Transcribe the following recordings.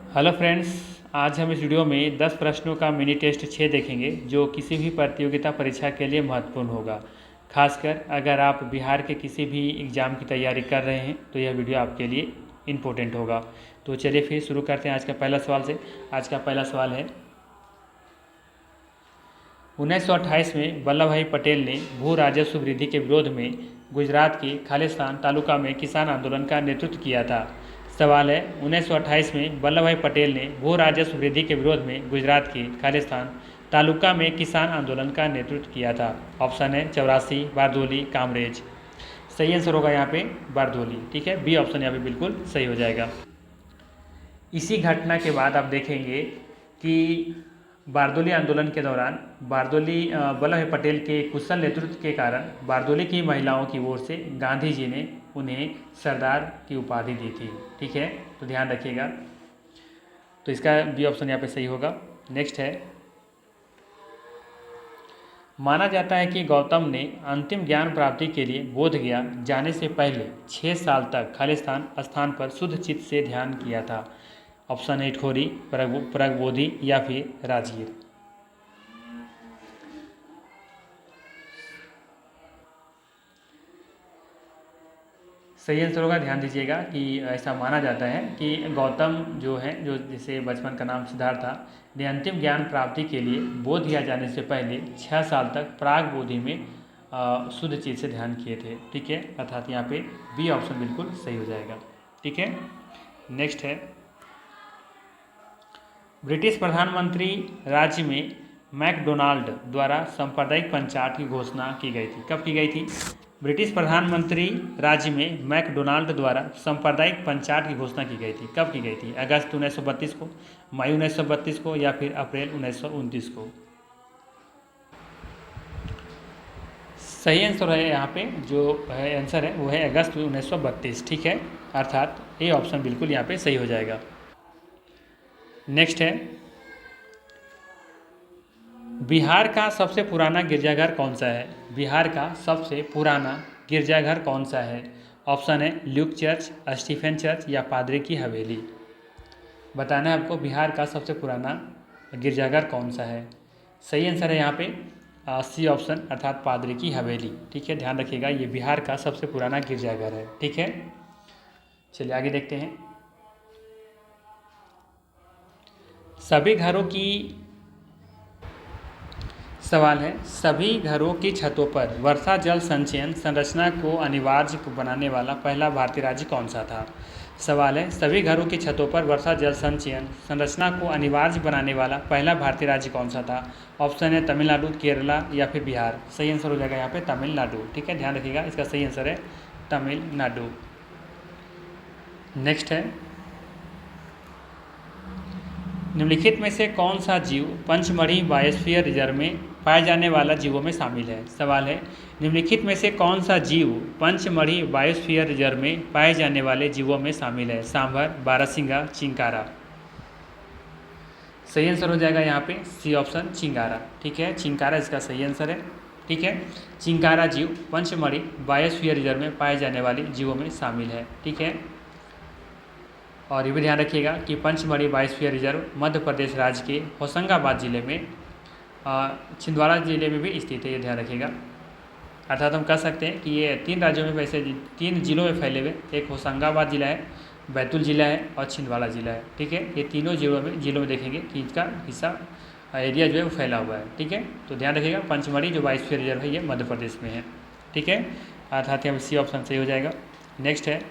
Hello friends, आज हम इस वीडियो में 10 प्रश्नों का मिनी टेस्ट 6 देखेंगे जो किसी भी प्रतियोगिता परीक्षा के लिए महत्वपूर्ण होगा। खासकर अगर आप बिहार के किसी भी एग्ज़ाम की तैयारी कर रहे हैं तो यह वीडियो आपके लिए इम्पोर्टेंट होगा। तो चलिए फिर शुरू करते हैं आज का पहला सवाल से। आज का पहला सवाल है, 1928 में वल्लभ भाई पटेल ने भू राजस्व वृद्धि के विरोध में गुजरात के खालिस्तान तालुका में किसान आंदोलन का नेतृत्व किया था। सवाल है, 1928 में वल्लभ भाई पटेल ने भू राजस्व वृद्धि के विरोध में गुजरात के खालिस्तान तालुका में किसान आंदोलन का नेतृत्व किया था। ऑप्शन है चौरासी, बारदोली, कामरेज। सही आंसर होगा यहाँ पे बारदोली। ठीक है, बी ऑप्शन यहाँ पे बिल्कुल सही हो जाएगा। इसी घटना के बाद आप देखेंगे कि बारदोली आंदोलन के दौरान वल्लभ भाई पटेल के कुशल नेतृत्व के कारण बारदोली की महिलाओं की ओर से गांधी जी ने उन्हें सरदार की उपाधि दी थी। ठीक है, तो ध्यान रखिएगा। तो इसका बी ऑप्शन यहाँ पे सही होगा। नेक्स्ट है, माना जाता है कि गौतम ने अंतिम ज्ञान प्राप्ति के लिए बोधगया जाने से पहले 6 साल तक खालिस्तान स्थान पर शुद्ध चित्त से ध्यान किया था। ऑप्शन है इटखोरी, प्रगबोधि या फिर राजगीर। सही आंसर होगा। ध्यान दीजिएगा कि ऐसा माना जाता है कि गौतम जो है, जो जिसे बचपन का नाम सिद्धार्थ था, ने अंतिम ज्ञान प्राप्ति के लिए बोध गया जाने से पहले 6 साल तक प्राग बोधि में शुद्ध चीज से ध्यान किए थे। ठीक है, अर्थात यहाँ पे बी ऑप्शन बिल्कुल सही हो जाएगा। ठीक है, नेक्स्ट है, ब्रिटिश प्रधानमंत्री राज्य में मैकडोनाल्ड द्वारा सांप्रदायिक पंचायत की घोषणा की गई थी। कब की गई थी? ब्रिटिश प्रधानमंत्री राज्य में मैकडोनाल्ड द्वारा सांप्रदायिक पंचायत की घोषणा की गई थी। कब की गई थी? अगस्त 1932 को, मई 1932 को या फिर अप्रैल 1929 को? सही आंसर है यहाँ पे जो है आंसर है वो है अगस्त 1932। ठीक है, अर्थात ए ऑप्शन बिल्कुल यहाँ पे सही हो जाएगा। नेक्स्ट है, बिहार का सबसे पुराना गिरजाघर कौन सा है? बिहार का सबसे पुराना गिरजाघर कौन सा है? ऑप्शन है ल्यूक चर्च, स्टीफेन चर्च या पादरी की हवेली। बताना है आपको बिहार का सबसे पुराना गिरजाघर कौन सा है। सही आंसर है यहाँ पे सी ऑप्शन, अर्थात पादरी की हवेली। ठीक है, ध्यान रखिएगा, ये बिहार का सबसे पुराना गिरजाघर है। ठीक है, चलिए आगे देखते हैं। सभी घरों की सवाल है, सभी घरों की छतों पर वर्षा जल संचयन संरचना को अनिवार्य बनाने वाला पहला भारतीय राज्य कौन सा था? सवाल है, सभी घरों की छतों पर वर्षा जल संचयन संरचना को अनिवार्य बनाने वाला पहला भारतीय राज्य कौन सा था? ऑप्शन है तमिलनाडु, केरला या फिर बिहार। सही आंसर हो जाएगा यहाँ पे तमिलनाडु। ठीक है, ध्यान रखिएगा, इसका सही आंसर है तमिलनाडु। नेक्स्ट है, निम्नलिखित में से कौन सा जीव पंचमढ़ी बायोस्फीयर रिजर्व में पाए जाने वाला जीवों में शामिल है? सवाल है, निम्नलिखित में से कौन सा जीव पंचमढ़ी बायोस्फीयर रिजर्व में पाए जाने वाले जीवों में शामिल है? सांभर, बारहसिंगा, चिंकारा। सही आंसर हो जाएगा यहाँ पे सी ऑप्शन, चिंकारा। ठीक है, चिंकारा इसका सही आंसर है। ठीक है, चिंकारा जीव पंचमढ़ी बायोस्फीयर रिजर्व में पाए जाने वाले जीवों में शामिल है। ठीक है, और ये भी ध्यान रखिएगा कि पंचमढ़ी बायोस्फीयर रिजर्व मध्य प्रदेश राज्य के होशंगाबाद जिले में छिंदवाड़ा जिले में भी स्थित है। ये ध्यान रखिएगा, अर्थात हम कह सकते हैं कि ये 3 राज्यों में, वैसे 3 जिलों में फैले हुए, एक होशंगाबाद जिला है, बैतूल जिला है और छिंदवाड़ा जिला है। ठीक है, ये तीनों जिलों में देखेंगे कि इसका हिस्सा एरिया जो है वो फैला हुआ है। ठीक है, तो ध्यान रखिएगा पंचमढ़ी जो बायोस्फीयर रिजर्व है ये मध्य प्रदेश में है। ठीक है, अर्थात यहाँ सी ऑप्शन सही हो जाएगा। नेक्स्ट है,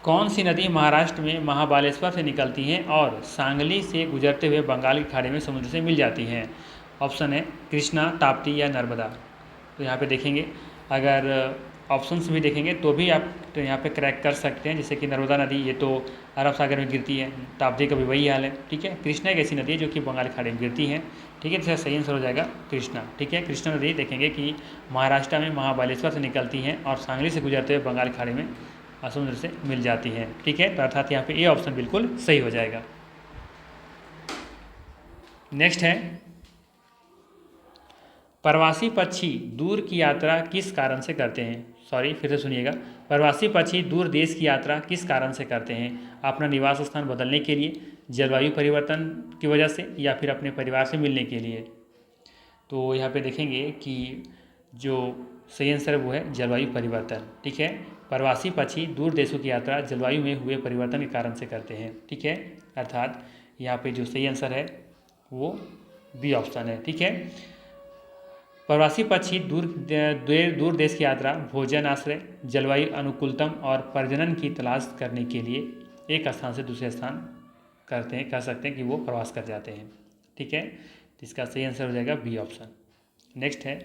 कौन सी नदी महाराष्ट्र में महाबालेश्वर से निकलती हैं और सांगली से गुजरते हुए बंगाल की खाड़ी में समुद्र से मिल जाती हैं? ऑप्शन है कृष्णा, ताप्ती या नर्मदा। तो यहाँ पे देखेंगे, अगर ऑप्शन भी देखेंगे तो भी आप तो यहाँ पे क्रैक कर सकते हैं। जैसे कि नर्मदा नदी ये तो अरब सागर में गिरती है, ताप्ती का भी वही हाल है। ठीक है, कृष्णा एक ऐसी नदी है जो कि बंगाल की खाड़ी में गिरती है। ठीक है, तो सही आंसर हो जाएगा कृष्णा। ठीक है, कृष्णा नदी देखेंगे कि महाराष्ट्र में महाबालेश्वर से निकलती हैं और सांगली से गुजरते हुए बंगाल की खाड़ी में समुद्र से मिल जाती है। ठीक है, तो अर्थात यहाँ पे ए ऑप्शन बिल्कुल सही हो जाएगा। नेक्स्ट है, प्रवासी पक्षी दूर की यात्रा किस कारण से करते हैं? फिर से सुनिएगा। प्रवासी पक्षी दूर देश की यात्रा किस कारण से करते हैं? अपना निवास स्थान बदलने के लिए, जलवायु परिवर्तन की वजह से, या फिर अपने परिवार से मिलने के लिए। तो यहाँ पे देखेंगे कि जो सही आंसर है वो है जलवायु परिवर्तन। ठीक है, प्रवासी पक्षी दूर देशों की यात्रा जलवायु में हुए परिवर्तन के कारण से करते हैं। ठीक है, अर्थात यहाँ पे जो सही आंसर है वो बी ऑप्शन है। ठीक है, प्रवासी पक्षी दूर देश की यात्रा भोजन, आश्रय, जलवायु अनुकूलतम और प्रजनन की तलाश करने के लिए एक स्थान से दूसरे स्थान कह सकते हैं कि वो प्रवास कर जाते हैं। ठीक है, तो इसका सही आंसर हो जाएगा बी ऑप्शन। नेक्स्ट है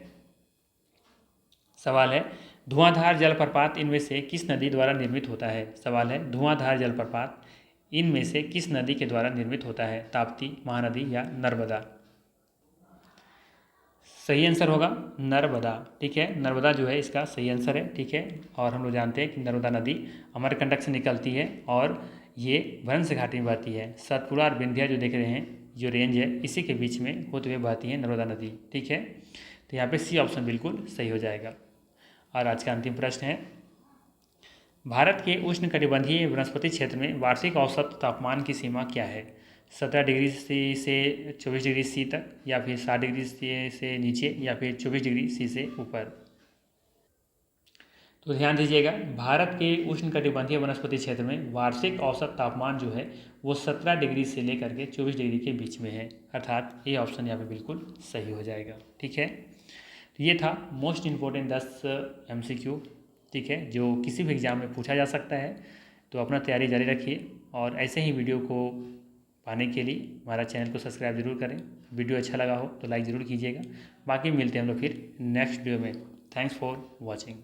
सवाल है, धुआंधार जलप्रपात इनमें से किस नदी द्वारा निर्मित होता है? सवाल है, धुआंधार जलप्रपात इनमें से किस नदी के द्वारा निर्मित होता है? ताप्ती, महानदी या नर्मदा? सही आंसर होगा नर्मदा। ठीक है, नर्मदा जो है इसका सही आंसर है। ठीक है, और हम लोग जानते हैं कि नर्मदा नदी अमरकंटक से निकलती है और ये भ्रंश घाटी में बहती है। सतपुड़ा और विंध्या जो देख रहे हैं, जो रेंज है, इसी के बीच में होते हुए बहती है नर्मदा नदी। ठीक है, तो यहाँ पे सी ऑप्शन बिल्कुल सही हो जाएगा। और आज का अंतिम प्रश्न है, भारत के उष्णकटिबंधीय वनस्पति क्षेत्र में वार्षिक औसत तापमान की सीमा क्या है? 17 डिग्री सी से 24 डिग्री सी तक, या फिर 60 डिग्री से नीचे, या फिर 24 डिग्री सी से ऊपर? तो ध्यान दीजिएगा, भारत के उष्णकटिबंधीय वनस्पति क्षेत्र में वार्षिक औसत तापमान जो है वो 17 डिग्री से लेकर के 24 डिग्री के बीच में है, अर्थात ये ऑप्शन यहाँ पे बिल्कुल सही हो जाएगा। ठीक है, तो ये था मोस्ट इम्पोर्टेंट 10 MCQ। ठीक है, जो किसी भी एग्ज़ाम में पूछा जा सकता है। तो अपना तैयारी जारी रखिए और ऐसे ही वीडियो को पाने के लिए हमारा चैनल को सब्सक्राइब जरूर करें। वीडियो अच्छा लगा हो तो लाइक ज़रूर कीजिएगा। बाकी मिलते हैं हम लोग फिर नेक्स्ट वीडियो में। Thanks for watching.